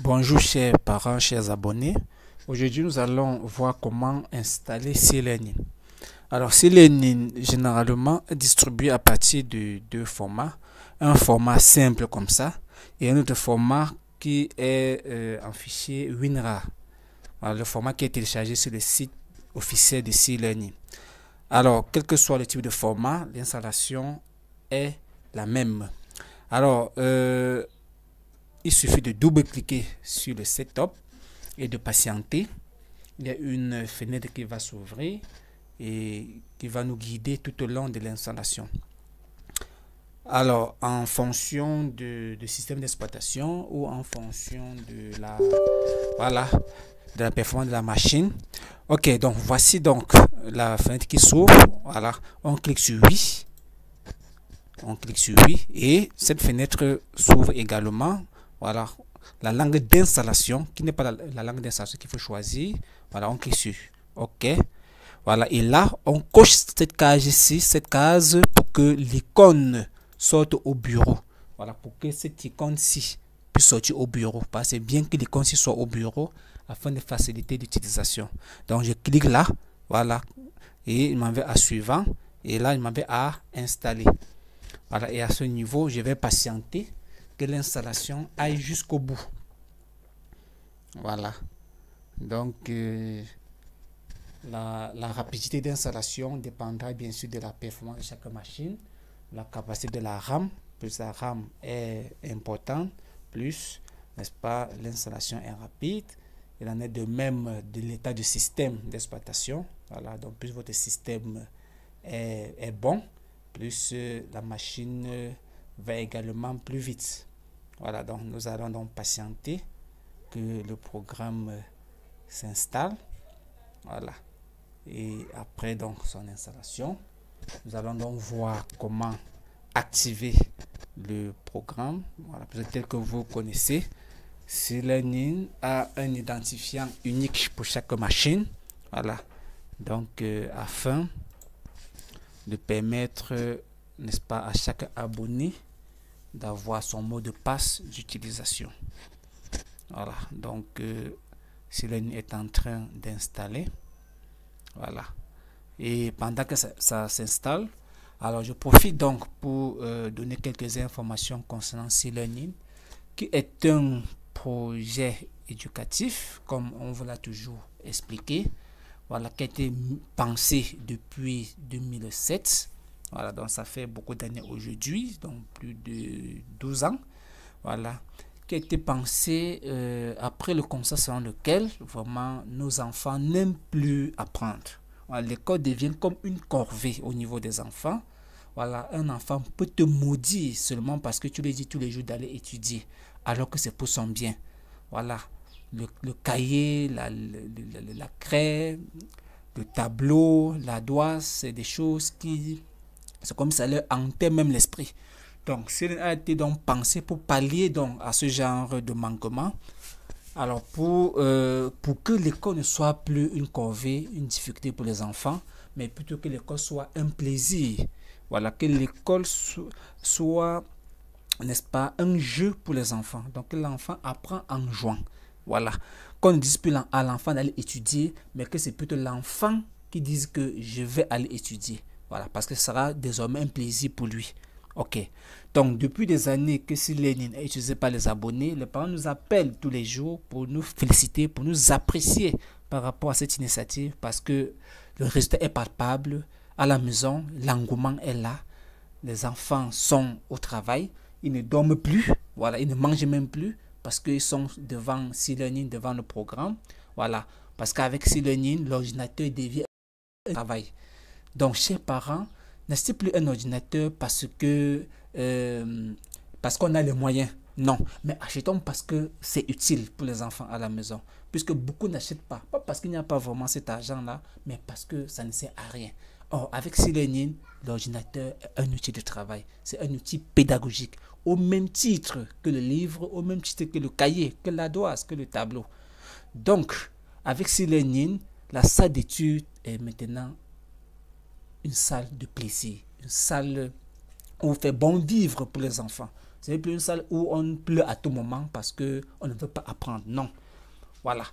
Bonjour chers parents, chers abonnés. Aujourd'hui, nous allons voir comment installer C-Learning. Alors, C-Learning, généralement, est distribué à partir de deux formats. Un format simple comme ça et un autre format qui est en fichier WinRAR. Voilà, le format qui est téléchargé sur le site officiel de C-Learning. Alors, quel que soit le type de format, l'installation est la même. Alors, il suffit de double-cliquer sur le setup et de patienter. Il y a une fenêtre qui va s'ouvrir et qui va nous guider tout au long de l'installation. Alors, en fonction du système d'exploitation ou en fonction de la performance de la machine. Ok, donc voici donc la fenêtre qui s'ouvre. Voilà, on clique sur oui. On clique sur oui et cette fenêtre s'ouvre également. Voilà, la langue d'installation, qui n'est pas la langue d'installation qu'il faut choisir. Voilà, on clique sur OK. Voilà, et là, on coche cette case ici, cette case pour que l'icône sorte au bureau. Voilà, pour que cette icône-ci puisse sortir au bureau. Parce que c'est bien que l'icône-ci soit au bureau afin de faciliter l'utilisation. Donc, je clique là, voilà, et il m'en va à suivant. Et là, il m'en va à installer. Voilà, et à ce niveau, je vais patienter que l'installation aille jusqu'au bout. Voilà, donc la rapidité d'installation dépendra bien sûr de la performance de chaque machine, la capacité de la RAM. Plus la RAM est importante, plus, n'est-ce pas, l'installation est rapide. Il en est de même de l'état du système d'exploitation. Voilà, donc plus votre système est bon, plus la machine va également plus vite. Voilà, donc nous allons donc patienter que le programme s'installe. Voilà, et après donc son installation, nous allons donc voir comment activer le programme. Voilà, peut-être tel que vous connaissez. C-Learning a un identifiant unique pour chaque machine. Voilà, donc afin de permettre, n'est-ce pas, à chaque abonné d'avoir son mot de passe d'utilisation. Voilà, donc C-Learning est en train d'installer. Voilà, et pendant que ça s'installe, alors je profite donc pour donner quelques informations concernant C-Learning, qui est un projet éducatif, comme on vous l'a toujours expliqué. Voilà, qui a été pensé depuis 2007. Voilà, donc ça fait beaucoup d'années aujourd'hui, donc plus de 12 ans. Voilà, qui a été pensé après le constat selon lequel vraiment nos enfants n'aiment plus apprendre. Voilà, l'école devient comme une corvée au niveau des enfants. Voilà, un enfant peut te maudire seulement parce que tu lui dis tous les jours d'aller étudier, alors que c'est pour son bien. Voilà, le cahier, la craie, le tableau, la doise, c'est des choses qui, c'est comme ça leur hantait même l'esprit. Donc, cela a été donc pensé pour pallier donc à ce genre de manquement. Alors, pour que l'école ne soit plus une corvée, une difficulté pour les enfants, mais plutôt que l'école soit un plaisir. Voilà, que l'école soit, n'est-ce pas, un jeu pour les enfants. Donc, que l'enfant apprend en jouant. Voilà, qu'on ne dise plus à l'enfant d'aller étudier, mais que c'est plutôt l'enfant qui dise que je vais aller étudier. Voilà, parce que ce sera désormais un plaisir pour lui. Ok, donc depuis des années que C-Learning est utilisé par les abonnés, les parents nous appellent tous les jours pour nous féliciter, pour nous apprécier par rapport à cette initiative, parce que le résultat est palpable. À la maison, l'engouement est là, les enfants sont au travail, ils ne dorment plus, voilà, ils ne mangent même plus, parce qu'ils sont devant C-Learning, devant le programme. Voilà, parce qu'avec C-Learning, l'ordinateur devient un travail. Donc, chers parents, n'achetez plus un ordinateur parce qu'on a les moyens. Non, mais achetons parce que c'est utile pour les enfants à la maison. Puisque beaucoup n'achètent pas. Pas parce qu'il n'y a pas vraiment cet argent-là, mais parce que ça ne sert à rien. Or, avec C-Learning, l'ordinateur est un outil de travail. C'est un outil pédagogique. Au même titre que le livre, au même titre que le cahier, que la doise, que le tableau. Donc, avec C-Learning, la salle d'études est maintenant une salle de plaisir, une salle où on fait bon vivre pour les enfants. Ce n'est plus une salle où on pleut à tout moment parce qu'on ne veut pas apprendre. Non. Voilà.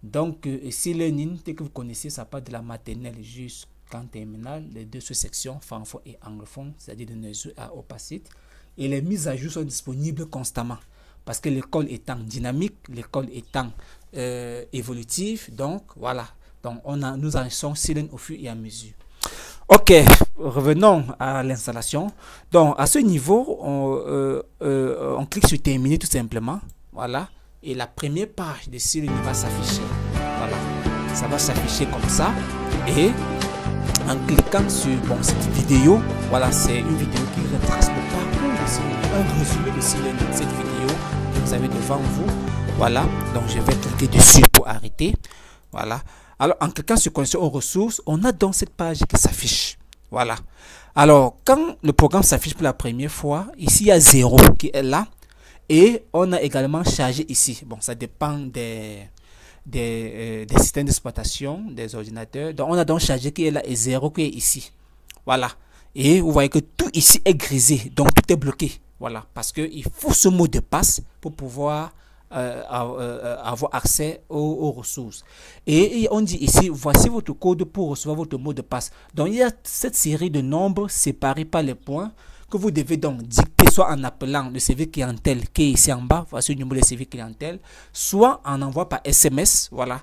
Donc, C-Learning, dès que vous connaissez, ça part de la maternelle jusqu'en terminale, les deux sous-sections, francophone et anglophone, c'est-à-dire de Neuze à Opacite. Et les mises à jour sont disponibles constamment. Parce que l'école étant dynamique, l'école étant évolutive, donc voilà. Donc, nous enregistrons C-Learning au fur et à mesure. Ok, revenons à l'installation. Donc, à ce niveau, on clique sur terminer tout simplement. Voilà. Et la première page de C-Learning va s'afficher. Voilà. Ça va s'afficher comme ça. Et en cliquant sur cette vidéo, voilà, c'est une vidéo qui retrace le parcours de C-Learning, un résumé de C-Learning, cette vidéo que vous avez devant vous. Voilà. Donc, je vais cliquer dessus pour arrêter. Voilà. Alors, en cliquant sur connexion aux ressources, on a donc cette page qui s'affiche. Voilà. Alors, quand le programme s'affiche pour la première fois, ici, il y a 0 qui est là. Et on a également chargé ici. Bon, ça dépend des systèmes d'exploitation, des ordinateurs. Donc, on a donc chargé qui est là et 0 qui est ici. Voilà. Et vous voyez que tout ici est grisé. Donc, tout est bloqué. Voilà. Parce qu'il faut ce mot de passe pour pouvoir avoir accès aux ressources. Et on dit ici, voici votre code pour recevoir votre mot de passe. Donc, il y a cette série de nombres séparés par les points que vous devez donc dicter soit en appelant le service clientèle qui est ici en bas, voici le numéro de service clientèle, soit en envoi par SMS, voilà.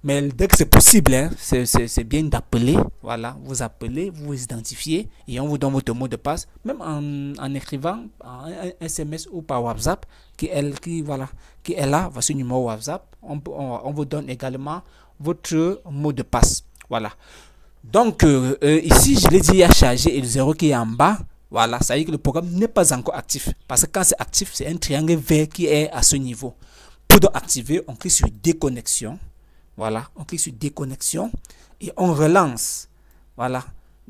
Mais dès que c'est possible, hein, c'est bien d'appeler, voilà, vous appelez, vous vous identifiez et on vous donne votre mot de passe, même en écrivant un SMS ou par WhatsApp, qui est là, voici le numéro WhatsApp, on vous donne également votre mot de passe, voilà. Donc, ici, je l'ai dit, il y a chargé et le 0 qui est en bas. Voilà, ça veut dire que le programme n'est pas encore actif. Parce que quand c'est actif, c'est un triangle vert qui est à ce niveau. Pour donc activer, on clique sur déconnexion. Voilà, on clique sur déconnexion et on relance. Voilà,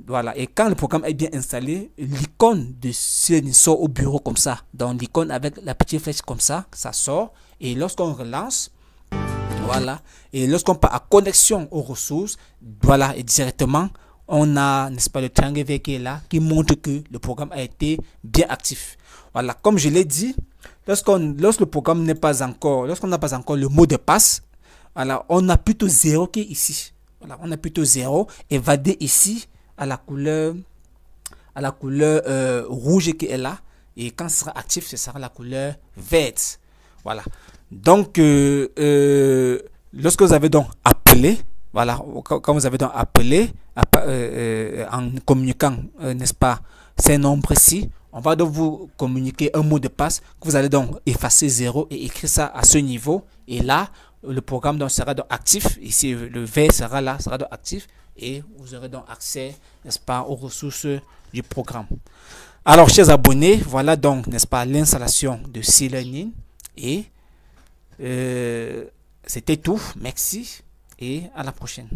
voilà. Et quand le programme est bien installé, l'icône de C-Learning sort au bureau comme ça. Donc l'icône avec la petite flèche comme ça, ça sort. Et lorsqu'on relance, voilà. Et lorsqu'on part à connexion aux ressources, voilà, et directement, on a, n'est-ce pas, le triangle vert qui est là, qui montre que le programme a été bien actif. Voilà, comme je l'ai dit, lorsque le programme n'est pas encore, lorsqu'on n'a pas encore le mot de passe, voilà, on a plutôt 0 qui est ici. Voilà, on a plutôt 0 et vadé ici à la couleur rouge qui est là. Et quand ce sera actif, ce sera la couleur verte. Voilà. Donc, lorsque vous avez donc appelé, voilà, quand vous avez donc appelé en communiquant, n'est-ce pas, ces nombres-ci, on va donc vous communiquer un mot de passe que vous allez donc effacer 0 et écrire ça à ce niveau. Et là, le programme donc sera donc actif. Ici, le vert sera là, sera donc actif. Et vous aurez donc accès, n'est-ce pas, aux ressources du programme. Alors, chers abonnés, voilà donc, n'est-ce pas, l'installation de C-Learning. Et c'était tout. Merci et à la prochaine.